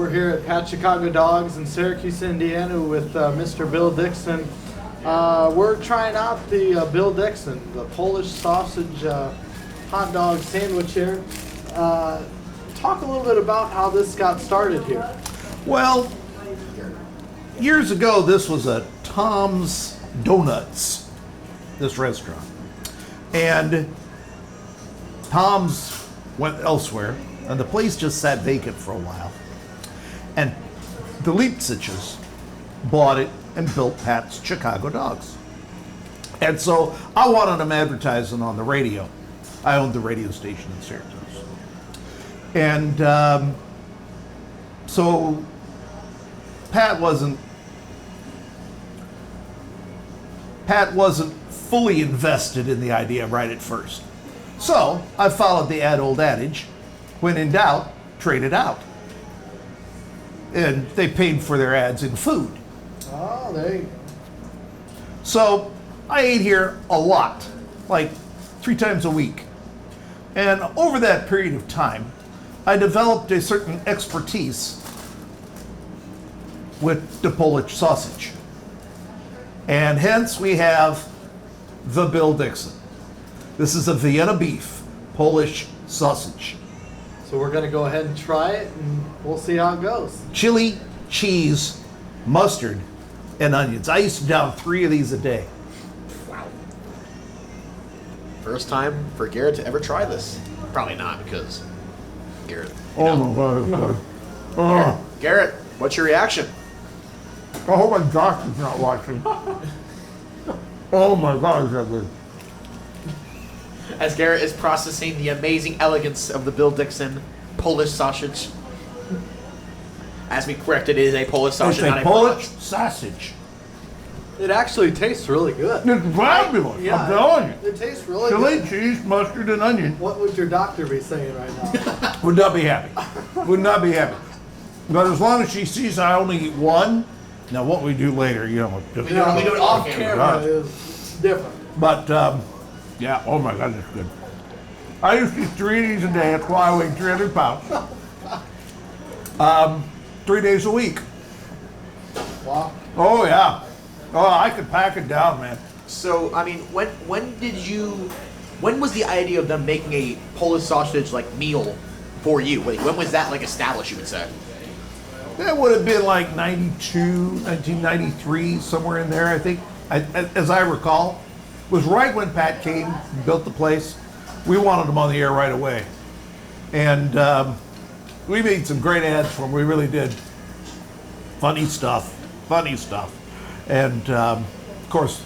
We're here at Pat Chicago Dogs in Syracuse, Indiana with Mr. Bill Dixon. We're trying out the Bill Dixon, the Polish sausage hot dog sandwich here. Talk a little bit about how this got started here. Well, years ago, this was a Tom's Donuts, this restaurant. And Tom's went elsewhere, and the place just sat vacant for a while. And the Leipziges bought it and built Pat's Chicago Dogs. And so I wanted them advertising on the radio. I owned the radio station in Syracuse. And so Pat wasn't fully invested in the idea right at first. So I followed the old adage, when in doubt, trade it out. And they paid for their ads in food. Oh, there you go. So I ate here a lot, like 3 times a week. And over that period of time, I developed a certain expertise with the Polish sausage. And hence we have the Bill Dixon. This is a Vienna beef Polish sausage. So we're going to go ahead and try it, and we'll see how it goes. Chili, cheese, mustard, and onions. I used to down 3 of these a day. Wow. First time for Garrett to ever try this. Probably not, because Garrett. Oh my God. Oh. Garrett, what's your reaction? I hope my doctor's not watching. Oh my God, is that good? As Garrett is processing the amazing elegance of the Bill Dixon Polish sausage. As we corrected, it is a Polish sausage, It's not a a Polish sausage. It actually tastes really good. It's fabulous, I'm telling you. It tastes really Chili, good. cheese, mustard, and onion. What would your doctor be saying right now? Would not be happy. Would not be happy. But as long as she sees I only eat one, now what we do later, just, We normally do it off camera is different. But, yeah, oh my God, that's good. I used to eat 3 of these a day. That's why I weigh 300 pounds. 3 days a week. Wow. Oh, yeah. Oh, I could pack it down, man. So, I mean, when was the idea of them making a Polish sausage, meal for you? When was that, established, you would say? That would have been like 92, 1993, somewhere in there, I think. As I recall, was right when Pat came and built the place. We wanted him on the air right away. And we made some great ads for him, we really did. Funny stuff. And of course,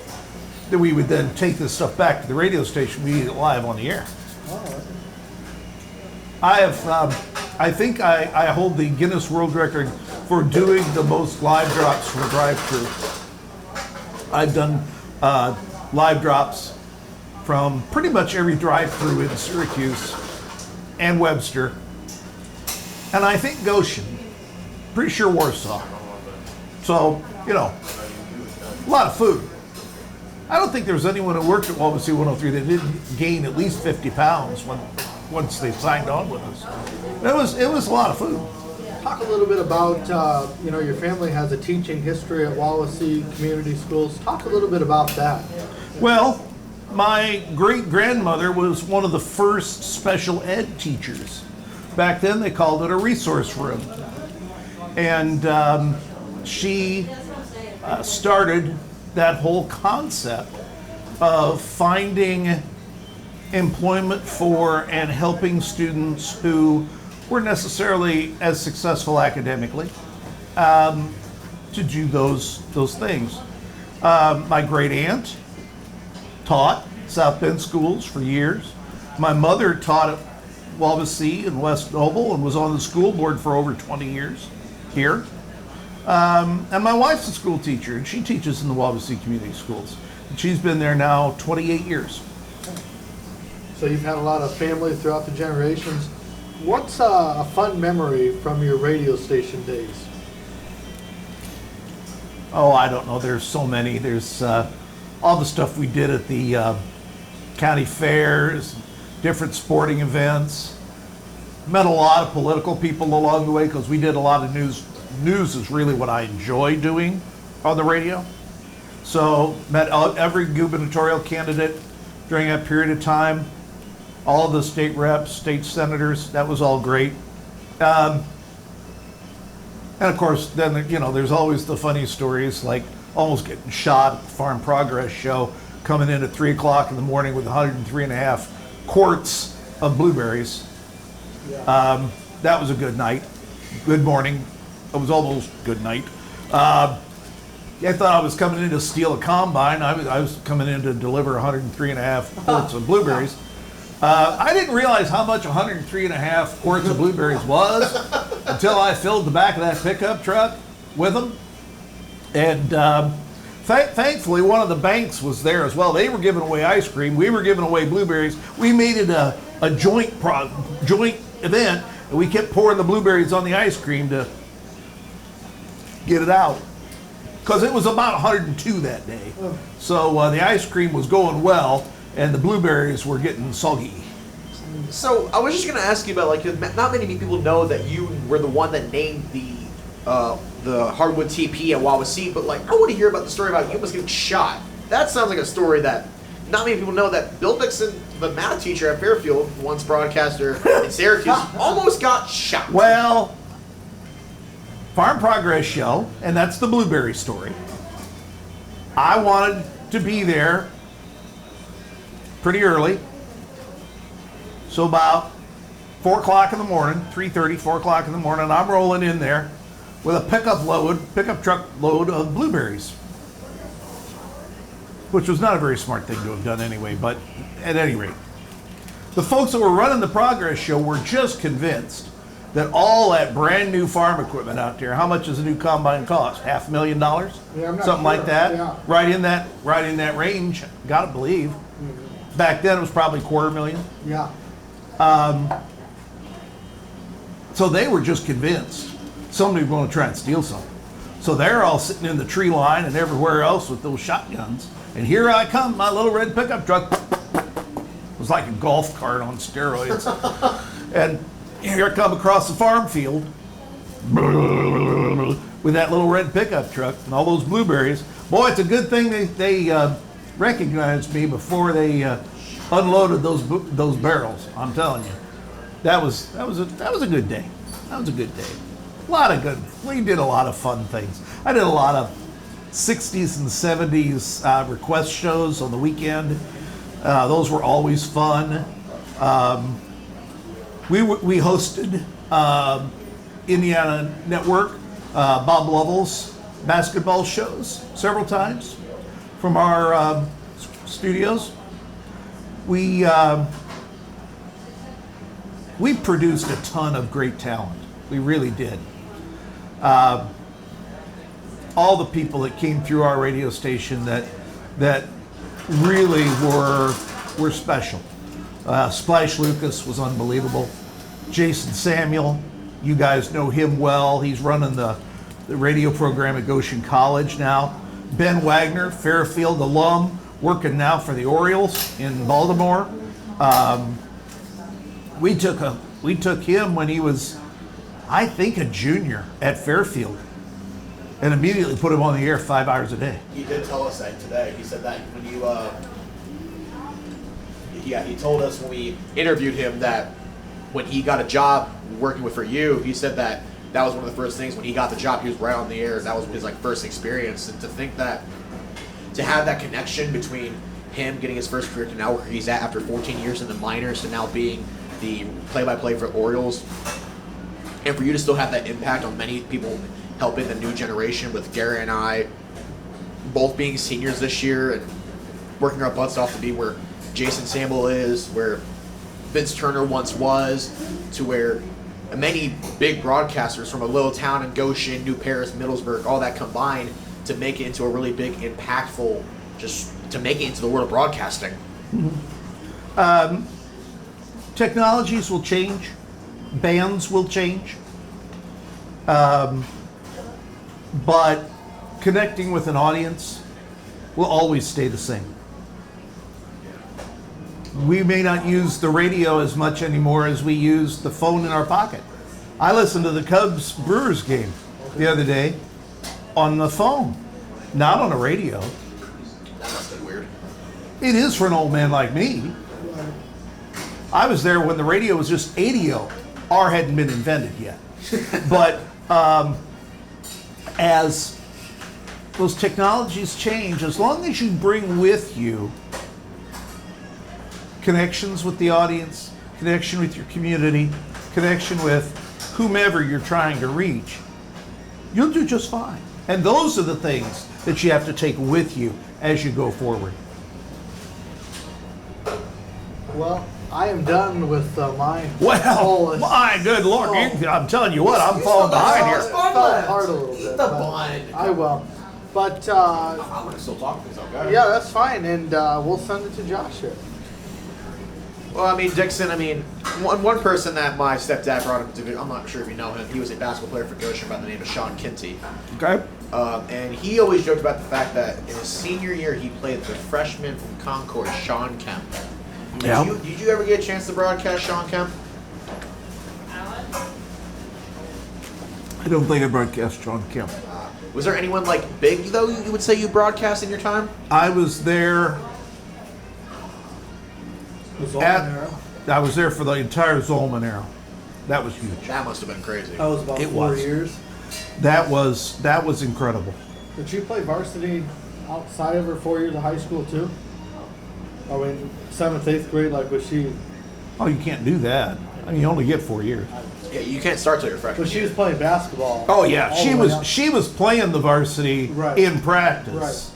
we would then take this stuff back to the radio station, we eat it live on the air. I think I hold the Guinness World Record for doing the most live drops from a drive-thru. I've done live drops from pretty much every drive-thru in Syracuse and Webster, and I think Goshen, pretty sure Warsaw. So, a lot of food. I don't think there was anyone who worked at WAWC 103 that didn't gain at least 50 pounds once they signed on with us. It was a lot of food. Talk a little bit about, your family has a teaching history at WAWC Community Schools. Talk a little bit about that. Well, my great-grandmother was one of the first special ed teachers. Back then they called it a resource room. And she started that whole concept of finding employment for and helping students who weren't necessarily as successful academically to do those things. My great aunt taught South Bend schools for years. My mother taught at WAWC in West Noble and was on the school board for over 20 years here. And my wife's a school teacher, and she teaches in the WAWC Community Schools. And she's been there now 28 years. So you've had a lot of family throughout the generations. What's a fun memory from your radio station days? Oh, I don't know. There's so many. There's all the stuff we did at the county fairs, different sporting events. Met a lot of political people along the way because we did a lot of news. News is really what I enjoy doing on the radio. So met every gubernatorial candidate during that period of time. All of the state reps, state senators. That was all great. And of course, then there's always the funny stories like almost getting shot at the Farm Progress show, coming in at 3 o'clock in the morning with 103.5 quarts of blueberries. That was a good night. Good morning. It was almost good night. I thought I was coming in to steal a combine. I was coming in to deliver 103.5 quarts of blueberries. I didn't realize how much 103.5 quarts of blueberries was until I filled the back of that pickup truck with them. And thankfully, one of the banks was there as well. They were giving away ice cream. We were giving away blueberries. We made it a joint event, and we kept pouring the blueberries on the ice cream to get it out. Because it was about 102 that day. So the ice cream was going well, and the blueberries were getting soggy. So I was just going to ask you about, like, not many people know that you were the one that named the hardwood TP at WAWC, but like I want to hear about the story about you almost getting shot. That sounds like a story that not many people know, that Bill Dixon, the math teacher at Fairfield, once broadcaster in Syracuse, almost got shot. Well, Farm Progress show, and that's the blueberry story. I wanted to be there pretty early. So about 4 o'clock in the morning, 3:30, 4 o'clock in the morning, I'm rolling in there with a pickup truck load of blueberries. Which was not a very smart thing to have done anyway, but at any rate. The folks that were running the Progress show were just convinced that all that brand new farm equipment out there, how much does a new combine cost? $500,000? Yeah, I'm not something sure. like that. Yeah. Right in that range, gotta believe. Back then it was probably $250,000. Yeah. So they were just convinced somebody was going to try and steal something. So they're all sitting in the tree line and everywhere else with those shotguns. And here I come, my little red pickup truck. It was like a golf cart on steroids. And here I come across the farm field with that little red pickup truck and all those blueberries. Boy, it's a good thing they recognized me before they unloaded those barrels. I'm telling you, that was a good day. That was a good day. We did a lot of fun things. I did a lot of 60s and 70s request shows on the weekend. Those were always fun. We hosted Indiana Network, Bob Lovell's basketball shows several times from our studios. We produced a ton of great talent. We really did. All the people that came through our radio station that really were special. Splash Lucas was unbelievable. Jason Samuel, you guys know him well. He's running the radio program at Goshen College now. Ben Wagner, Fairfield alum, working now for the Orioles in Baltimore. We took him when he was, I think, a junior at Fairfield, and immediately put him on the air 5 hours a day. He did tell us that today. He said that when you, he told us when we interviewed him that when he got a job working for you, he said that was one of the first things when he got the job. He was right on the air. That was his first experience, and to think that, to have that connection between him getting his first career to now where he's at after 14 years in the minors to now being the play-by-play for Orioles, and for you to still have that impact on many people helping the new generation, with Garrett and I both being seniors this year and working our butts off to be where Jason Samuel is, where Vince Turner once was, to where many big broadcasters from a little town in Goshen, New Paris, Middlesburg, all that combined to make it into a really big, impactful, just to make it into the world of broadcasting. Mm-hmm. Technologies will change. Bands will change. But connecting with an audience will always stay the same. We may not use the radio as much anymore as we use the phone in our pocket. I listened to the Cubs Brewers game the other day on the phone, not on the radio. That must be weird. It is for an old man like me. I was there when the radio was just ADO. R hadn't been invented yet. But as those technologies change, as long as you bring with you connections with the audience, connection with your community, connection with whomever you're trying to reach, you'll do just fine. And those are the things that you have to take with you as you go forward. Well, I am done with my Well, Polish. my good Lord, I'm telling you what, I'm falling behind It here. felt hard a little bit. The but bun. I will. But I'm gonna still talk to this okay? yeah, that's fine, and we'll send it to Josh here. Well, I mean, Dixon, one person that my stepdad brought him to, I'm not sure if you know him, he was a basketball player for Goshen by the name of Sean Kinsey. Okay. And he always joked about the fact that in his senior year, he played the freshman from Concord, Sean Kemp. Yeah. Did you ever get a chance to broadcast Sean Kemp? I don't think I broadcast Sean Kemp. Was there anyone like big, though, you would say you broadcast in your time? I was there I was there for the entire Zolman era. That was huge. That must have been crazy. That was about It 4 was. years. That was incredible. Did you play varsity outside of her 4 years of high school too? I mean, 7th, 8th grade, like was she? Oh, you can't do that. I mean, you only get 4 years. Yeah, you can't start till your freshman But she year. was playing basketball. Oh yeah, all she the way up. was playing the varsity Right. in practice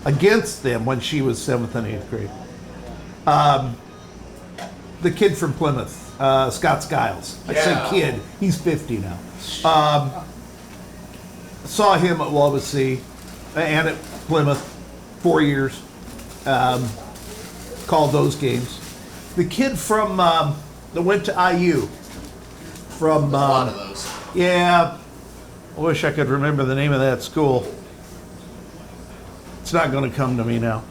against them when she was 7th and 8th grade. The kid from Plymouth, Scott Skiles. I Yeah. said kid. He's 50 now. Saw him at WAWC and at Plymouth 4 years. Called those games. The kid from that went to IU. From A lot of those. yeah, I wish I could remember the name of that school. It's not going to come to me now.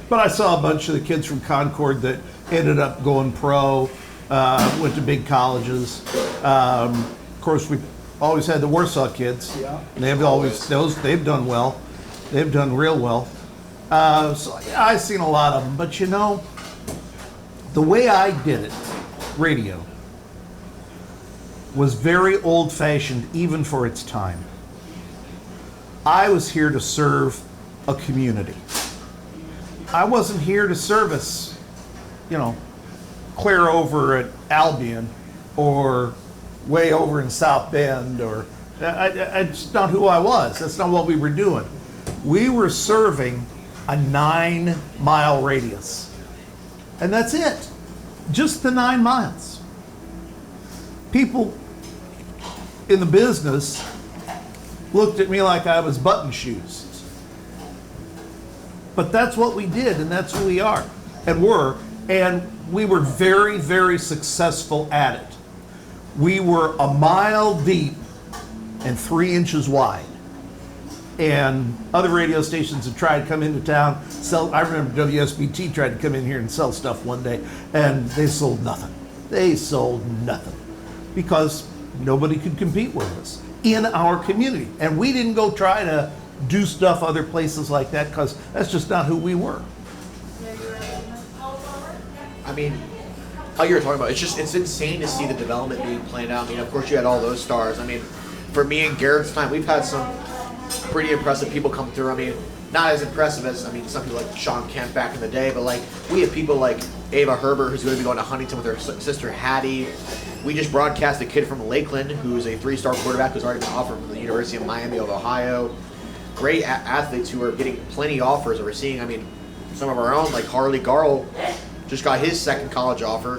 But I saw a bunch of the kids from Concord that ended up going pro, went to big colleges. Of course, we always had the Warsaw kids. Yeah. And they've done well. They've done real well. So yeah, I've seen a lot of them. But you know, the way I did it, radio, was very old-fashioned even for its time. I was here to serve a community. I wasn't here to service, clear over at Albion or way over in South Bend or it's not who I was. That's not what we were doing. We were serving a 9-mile radius. And that's it. Just the 9 miles. People in the business looked at me like I was button shoes. But that's what we did, and that's who we are and were. And we were very, very successful at it. We were a mile deep and 3 inches wide. And other radio stations had tried to come into town, sell. I remember WSBT tried to come in here and sell stuff one day, and they sold nothing. They sold nothing because nobody could compete with us in our community. And we didn't go try to do stuff other places like that because that's just not who we were. I mean, how you were talking about, it's insane to see the development being planned out. I mean, of course, you had all those stars. I mean, for me and Garrett's time, we've had some pretty impressive people come through. I mean, not as impressive as, some people like Sean Kemp back in the day, but we have people like Ava Herbert, who's going to be going to Huntington with her sister Hattie. We just broadcast a kid from Lakeland, who's a 3-star quarterback who's already been offered from the University of Miami of Ohio. Great athletes who are getting plenty of offers that we're seeing. I mean, some of our own, like Harley Garl, just got his second college offer,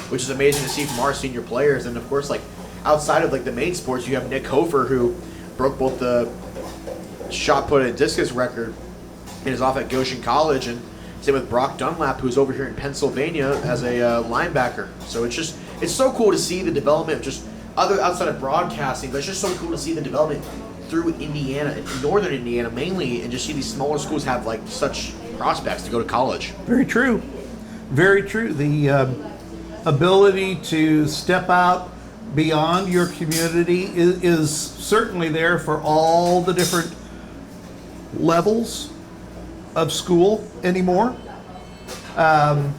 which is amazing to see from our senior players. And of course, outside of the main sports, you have Nick Hofer, who broke both the shot put and discus record and is off at Goshen College, and same with Brock Dunlap, who's over here in Pennsylvania as a linebacker. So it's so cool to see the development of just outside of broadcasting, but it's just so cool to see the development through Indiana, in northern Indiana mainly, and just see these smaller schools have such prospects to go to college. Very true. Very true. The ability to step out beyond your community is certainly there for all the different levels of school anymore. And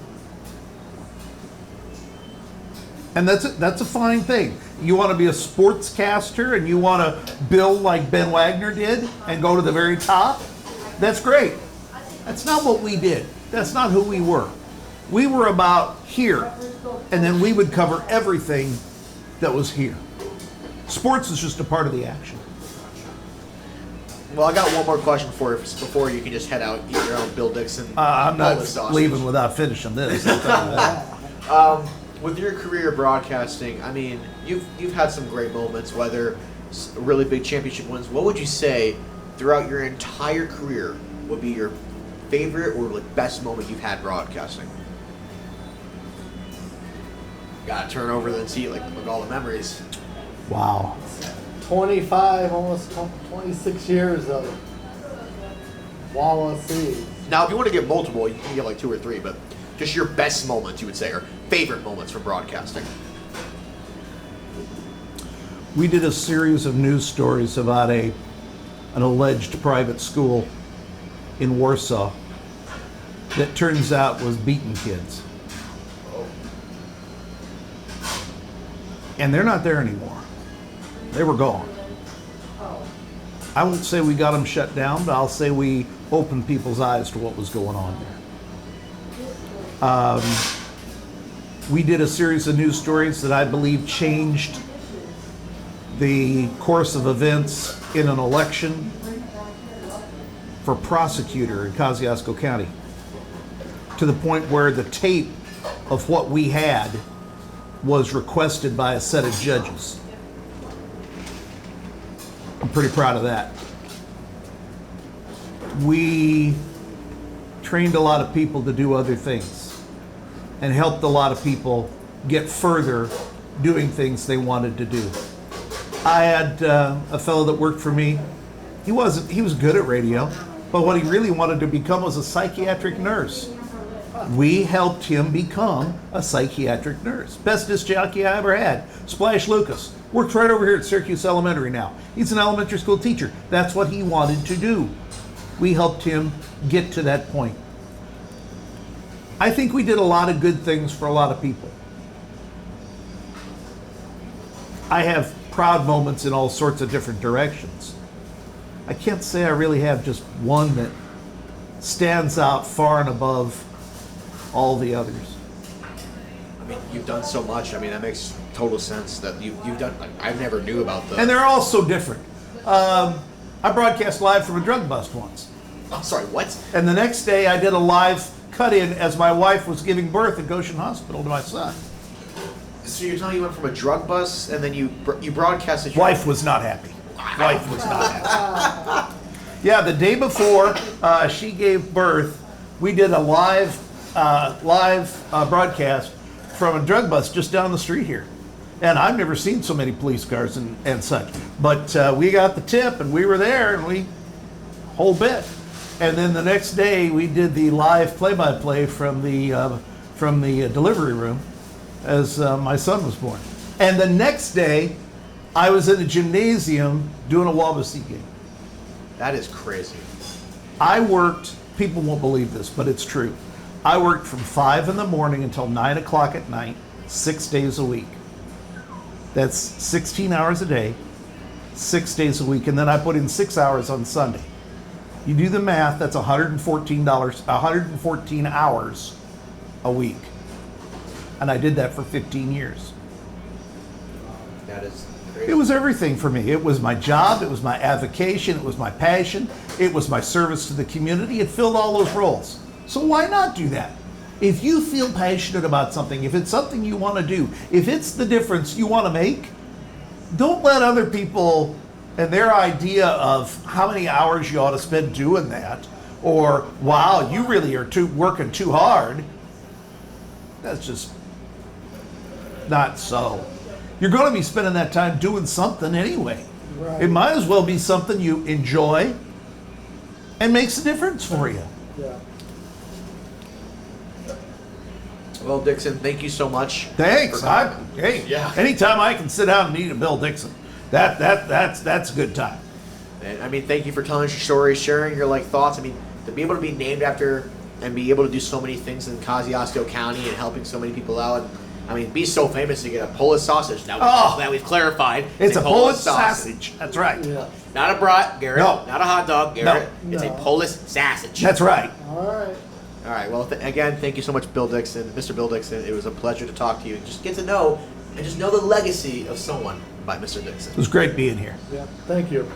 that's a fine thing. You want to be a sportscaster and you want to build like Ben Wagner did and go to the very top? That's great. That's not what we did. That's not who we were. We were about here, and then we would cover everything that was here. Sports is just a part of the action. Well, I got one more question before you can just head out, eat your own Bill Dixon. I'm not leaving without finishing this. I'll tell you that. With your career broadcasting, I mean, you've had some great moments, whether really big championship wins. What would you say throughout your entire career would be your favorite or like best moment you've had broadcasting? Gotta turn over the seat, like all the memories. Wow. 25, almost 26 years of WAWC. Now, if you want to get multiple, you can get like 2 or 3, but just your best moments, you would say, or favorite moments from broadcasting. We did a series of news stories about an alleged private school in Warsaw that turns out was beating kids. And they're not there anymore. They were gone. I won't say we got them shut down, but I'll say we opened people's eyes to what was going on there. We did a series of news stories that I believe changed the course of events in an election for prosecutor in Kosciuszko County, to the point where the tape of what we had was requested by a set of judges. I'm pretty proud of that. We trained a lot of people to do other things and helped a lot of people get further doing things they wanted to do. I had a fellow that worked for me. He was good at radio, but what he really wanted to become was a psychiatric nurse. We helped him become a psychiatric nurse. Best disc jockey I ever had, Splash Lucas. Works right over here at Syracuse Elementary now. He's an elementary school teacher. That's what he wanted to do. We helped him get to that point. I think we did a lot of good things for a lot of people. I have proud moments in all sorts of different directions. I can't say I really have just one that stands out far and above all the others. I mean, you've done so much. I mean, that makes total sense that you've done. Like, I never knew about the. And they're all so different. I broadcast live from a drug bust once. I'm sorry, what? And the next day I did a live cut-in as my wife was giving birth at Goshen Hospital to my son. So you're telling me you went from a drug bust and then you broadcasted. Wife was not happy. Wife was not happy. Yeah, the day before she gave birth, we did a live broadcast from a drug bust just down the street here. And I've never seen so many police cars and such. But we got the tip and we were there and we whole bit. And then the next day we did the live play-by-play from the delivery room as my son was born. And the next day I was in a gymnasium doing a WAWC game. That is crazy. I worked, people won't believe this, but it's true. I worked from 5 in the morning until 9 o'clock at night, 6 days a week. That's 16 hours a day, 6 days a week, and then I put in 6 hours on Sunday. You do the math, that's $114 hours a week. And I did that for 15 years. That is crazy. It was everything for me. It was my job, it was my avocation, it was my passion, it was my service to the community. It filled all those roles. So why not do that? If you feel passionate about something, if it's something you want to do, if it's the difference you want to make, don't let other people and their idea of how many hours you ought to spend doing that, or wow, you really are working too hard. That's just not so. You're going to be spending that time doing something anyway. Right. It might as well be something you enjoy and makes a difference for you. Yeah. Well, Dixon, thank you so much. Thanks. for coming. Hey, Yeah. anytime I can sit down and eat a Bill Dixon, that's a good time. And I mean, thank you for telling us your story, sharing your thoughts. I mean, to be able to be named after and be able to do so many things in Kosciuszko County and helping so many people out. And, I mean, be so famous to get a Polish sausage. Now that we've clarified, It's a Polish sausage. That's right. Yeah. Not a brat, Garrett. No. Not a hot dog, Garrett. No. It's a No. Polish sausage. That's right. All right. All right. Well, again, thank you so much, Bill Dixon, Mr. Bill Dixon. It was a pleasure to talk to you and just get to know and just know the legacy of someone by Mr. Dixon. It was great being here. Yeah. Thank you.